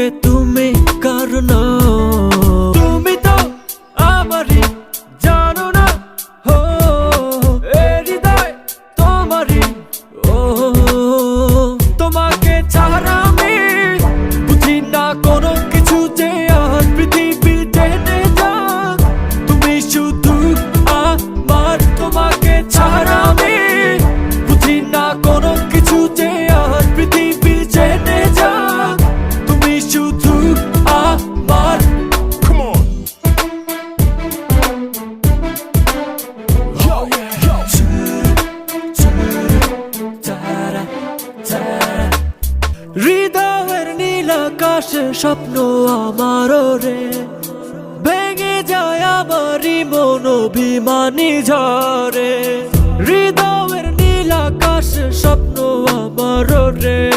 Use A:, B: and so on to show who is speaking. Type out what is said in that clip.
A: যে তুমি কারণ তুমি তো আমারই জানো না হো এ হৃদয় তোমারই ও তোমাকে ছাড়া আমি বুঝি না কোনো কিছু যে আর পৃথিবী টেনে যাক তুমি শুধু আমার তোমাকে ছাড়া আমি বুঝি না কোনো কিছু যে আর পৃথিবী টেনে যাক তুমি শুধু আমার
B: Come on. Yo, yo.
A: হৃদয়ের নীল আকাশে স্বপ্ন আমারও রে ভেঙে যায় আমারই মন অভিমানী ঝরে হৃদয়ের নীল আকাশে স্বপ্ন আমারও রে।